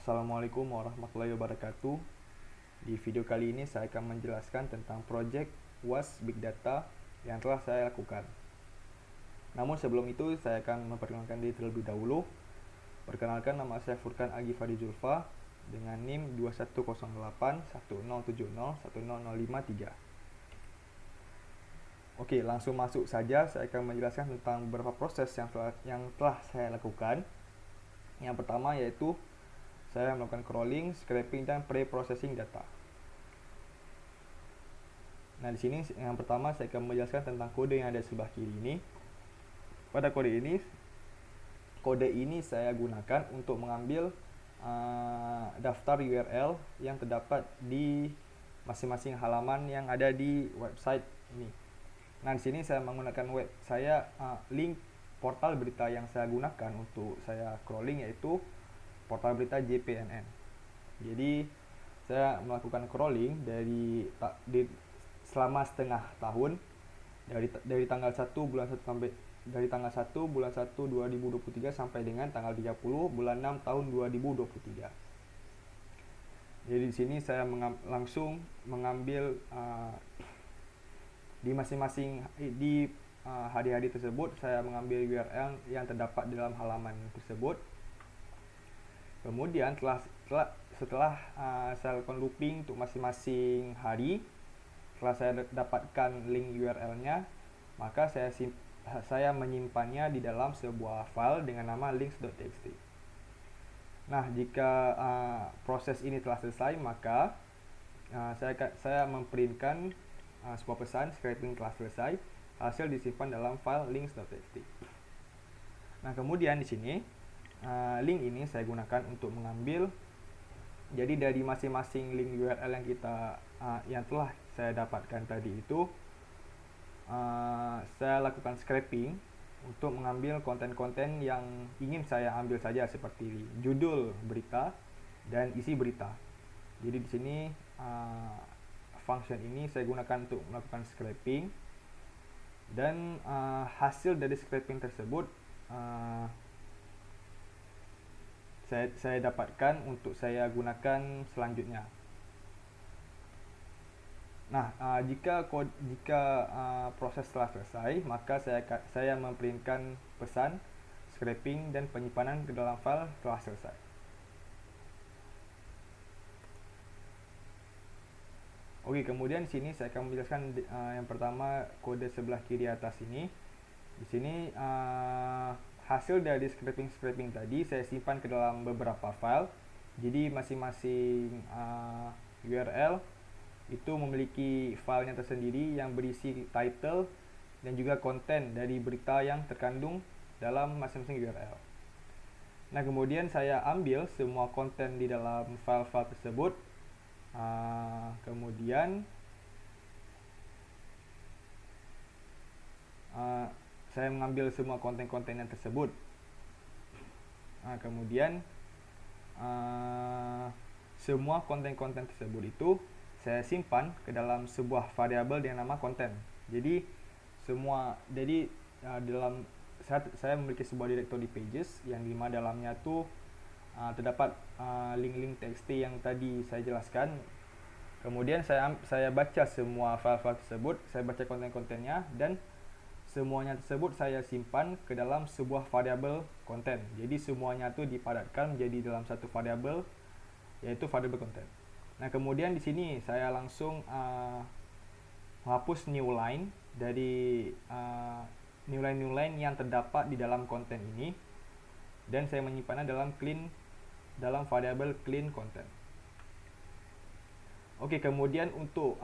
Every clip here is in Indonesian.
Assalamualaikum warahmatullahi wabarakatuh. Di video kali ini saya akan menjelaskan tentang project UAS Big Data yang telah saya lakukan. Namun sebelum itu saya akan memperkenalkan diri terlebih dahulu. Perkenalkan, nama saya Furkan Agi Fadi Julfa dengan NIM 210810701053. Oke, langsung masuk saja. Saya akan menjelaskan tentang beberapa proses yang telah saya lakukan. Yang pertama yaitu saya melakukan crawling, scraping, dan pre-processing data. Nah, di sini yang pertama saya akan menjelaskan tentang kode yang ada di sebelah kiri ini. Pada kode ini saya gunakan untuk mengambil daftar URL yang terdapat di masing-masing halaman yang ada di website ini. Nah, di sini saya menggunakan link portal berita yang saya gunakan untuk saya crawling yaitu portal berita JPNN. Jadi saya melakukan crawling selama setengah tahun dari tanggal 1 bulan 1 sampai dari tanggal 1 bulan 1 2023 sampai dengan tanggal 30 bulan 6 tahun 2023. Jadi di sini saya langsung mengambil di masing-masing hari-hari tersebut saya mengambil URL yang terdapat dalam halaman tersebut. Kemudian setelah saya lakukan looping untuk masing-masing hari, setelah saya dapatkan link URL-nya, maka saya menyimpannya di dalam sebuah file dengan nama links.txt. Nah, jika proses ini telah selesai, maka saya memprintkan sebuah pesan scraping telah selesai, hasil disimpan dalam file links.txt. Nah, kemudian di sini link ini saya gunakan untuk mengambil, jadi dari masing-masing link URL yang telah saya dapatkan tadi itu, saya lakukan scraping untuk mengambil konten-konten yang ingin saya ambil saja, seperti judul berita dan isi berita. Jadi di sini function ini saya gunakan untuk melakukan scraping, dan hasil dari scraping tersebut saya dapatkan untuk saya gunakan selanjutnya. Nah, jika proses telah selesai, maka saya memprintkan pesan scraping dan penyimpanan ke dalam file telah selesai. Oke, kemudian di sini saya akan menjelaskan yang pertama, kode sebelah kiri atas ini. Di sini hasil dari scraping tadi saya simpan ke dalam beberapa file. Jadi masing-masing URL itu memiliki filenya tersendiri yang berisi title dan juga konten dari berita yang terkandung dalam masing-masing URL. Nah, kemudian saya ambil semua konten di dalam file-file tersebut. Kemudian saya mengambil semua konten-kontennya tersebut. Kemudian semua konten-konten tersebut itu saya simpan ke dalam sebuah variabel dengan nama konten. Jadi dalam saya memiliki sebuah directory pages yang dimana dalamnya tuh terdapat link-link txt yang tadi saya jelaskan. Kemudian saya baca semua file-file tersebut, saya baca konten-kontennya, dan semuanya tersebut saya simpan ke dalam sebuah variabel konten. Jadi semuanya itu dipadatkan menjadi dalam satu variabel, yaitu variabel konten. Nah, kemudian di sini saya langsung menghapus new line dari new line yang terdapat di dalam konten ini, dan saya menyimpannya dalam variabel clean content. Oke, kemudian untuk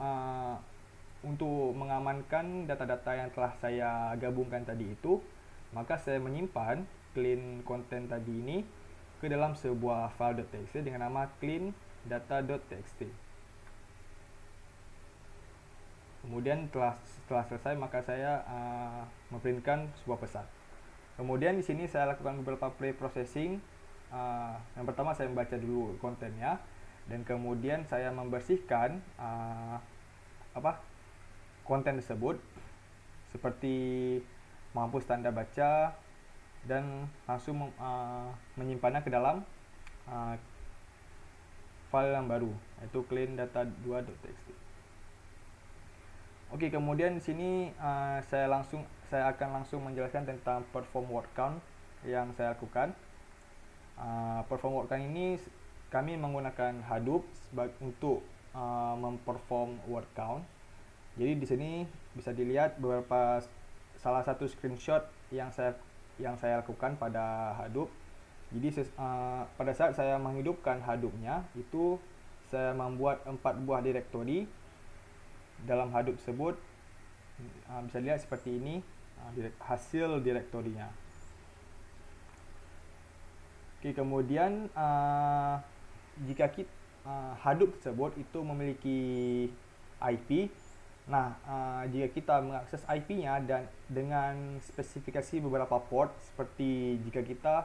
mengamankan data-data yang telah saya gabungkan tadi itu, maka saya menyimpan clean content tadi ini ke dalam sebuah file .txt dengan nama clean data.txt. Kemudian setelah selesai, maka saya memprintkan sebuah pesan. Kemudian di sini saya lakukan beberapa pre-processing. Yang pertama saya membaca dulu kontennya, dan kemudian saya membersihkan konten tersebut, seperti menghapus tanda baca dan langsung menyimpannya ke dalam file yang baru, yaitu clean data2.txt. Oke, kemudian di sini saya akan langsung menjelaskan tentang perform word count yang saya lakukan. Perform word count ini kami menggunakan Hadoop untuk memperform word count. Jadi di sini bisa dilihat salah satu screenshot yang saya lakukan pada Hadoop. Jadi pada saat saya menghidupkan Hadoop-nya, itu saya membuat 4 buah direktori dalam Hadoop tersebut. Bisa dilihat seperti ini hasil direktorinya. Oke, kemudian jika Hadoop tersebut itu memiliki IP. Nah, jika kita mengakses IP-nya dan dengan spesifikasi beberapa port, seperti jika kita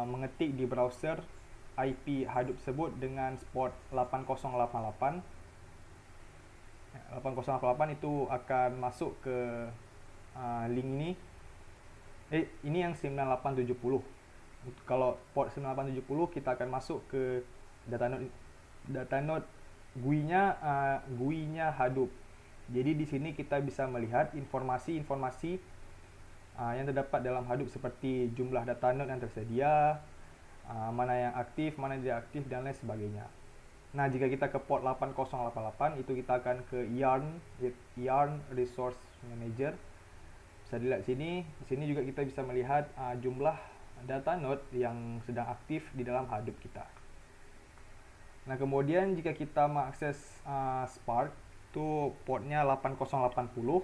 mengetik di browser IP Hadoop tersebut dengan port 8088, 8088 itu akan masuk ke link ini. Ini yang 9870. Kalau port 9870 kita akan masuk ke datanode GUI-nya Hadoop. Jadi di sini kita bisa melihat informasi-informasi yang terdapat dalam Hadoop seperti jumlah data node yang tersedia, mana yang aktif, mana yang tidak aktif, dan lain sebagainya. Nah, jika kita ke port 8088, itu kita akan ke Yarn Resource Manager. Bisa dilihat sini. Di sini juga kita bisa melihat jumlah data node yang sedang aktif di dalam Hadoop kita. Nah, kemudian jika kita mengakses Spark, itu portnya 8080,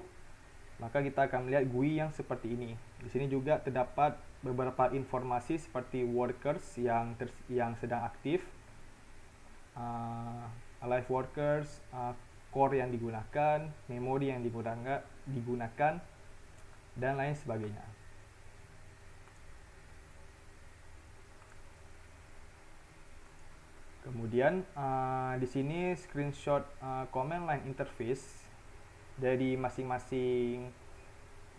maka kita akan melihat GUI yang seperti ini. Di sini juga terdapat beberapa informasi seperti workers yang sedang aktif, alive workers, core yang digunakan, memori yang digunakan, dan lain sebagainya. Kemudian di sini screenshot command line interface dari masing-masing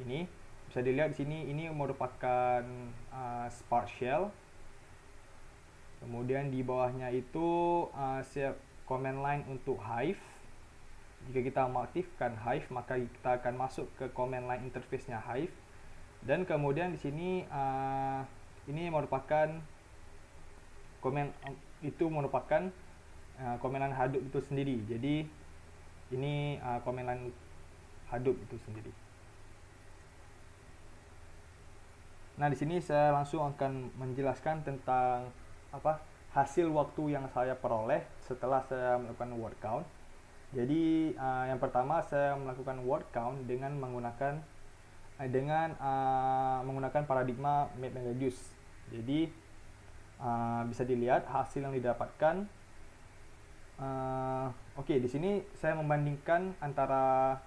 ini. Bisa dilihat di sini, ini merupakan Spark Shell. Kemudian di bawahnya itu command line untuk Hive. Jika kita mengaktifkan Hive, maka kita akan masuk ke command line interface-nya Hive. Dan kemudian di sini ini merupakan command line Hadoop itu sendiri. Jadi ini command line Hadoop itu sendiri. Nah, di sini saya langsung akan menjelaskan tentang hasil waktu yang saya peroleh setelah saya melakukan word count. Jadi yang pertama, saya melakukan word count dengan menggunakan paradigma map and reduce. Jadi bisa dilihat hasil yang didapatkan. Oke, di sini saya membandingkan antara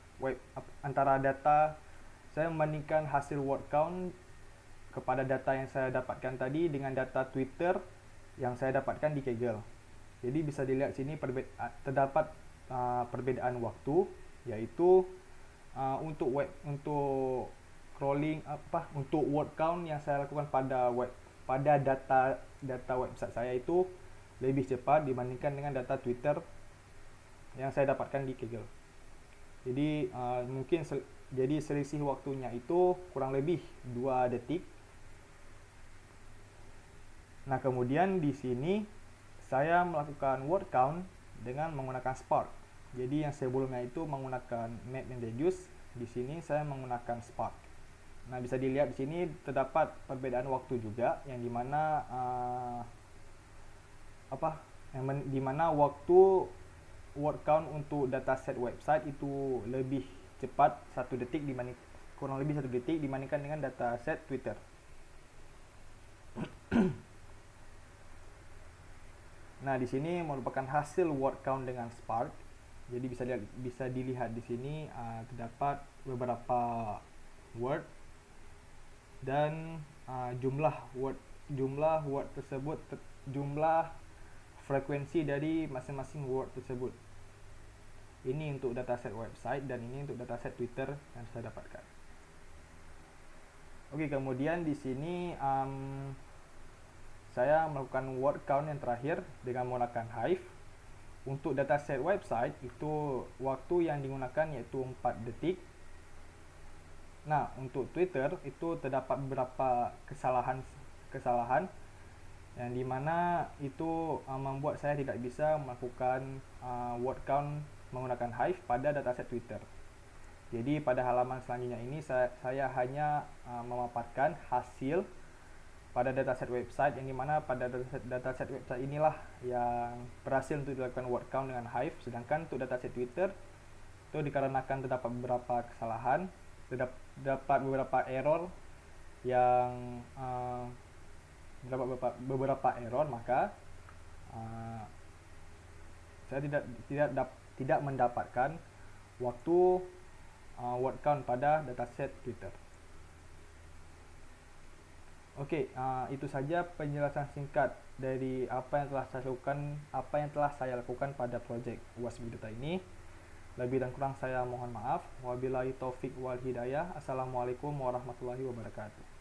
data. Saya membandingkan hasil word count kepada data yang saya dapatkan tadi dengan data Twitter yang saya dapatkan di Kaggle. Jadi bisa dilihat sini terdapat perbedaan waktu, yaitu untuk crawling untuk word count yang saya lakukan pada data website saya itu lebih cepat dibandingkan dengan data Twitter yang saya dapatkan di Kaggle. Jadi jadi selisih waktunya itu kurang lebih 2 detik. Nah, kemudian di sini saya melakukan word count dengan menggunakan Spark. Jadi yang sebelumnya itu menggunakan map and reduce, di sini saya menggunakan Spark. Nah, bisa dilihat di sini terdapat perbedaan waktu juga, yang dimana dimana waktu word count untuk dataset website itu lebih cepat kurang lebih 1 detik dibandingkan dengan dataset Twitter. Nah, di sini merupakan hasil word count dengan Spark. Jadi bisa dilihat di sini terdapat beberapa word dan jumlah word tersebut, jumlah frekuensi dari masing-masing word tersebut. Ini untuk dataset website dan ini untuk dataset Twitter yang saya dapatkan. Oke, kemudian di sini saya melakukan word count yang terakhir dengan menggunakan Hive. Untuk dataset website itu waktu yang digunakan yaitu 4 detik. Nah, untuk Twitter itu terdapat beberapa kesalahan yang dimana itu membuat saya tidak bisa melakukan word count menggunakan Hive pada dataset Twitter. Jadi pada halaman selanjutnya ini saya hanya memaparkan hasil pada dataset website, yang dimana pada dataset website inilah yang berhasil untuk dilakukan word count dengan Hive. Sedangkan untuk dataset Twitter itu dikarenakan terdapat beberapa kesalahan, terdapat beberapa error yang beberapa error, maka saya tidak mendapatkan waktu word count pada dataset Twitter. Oke, itu saja penjelasan singkat dari apa yang telah saya lakukan pada projek UAS Big Data ini. Lebih dan kurang saya mohon maaf. Wabillahi taufik wal hidayah. Assalamualaikum warahmatullahi wabarakatuh.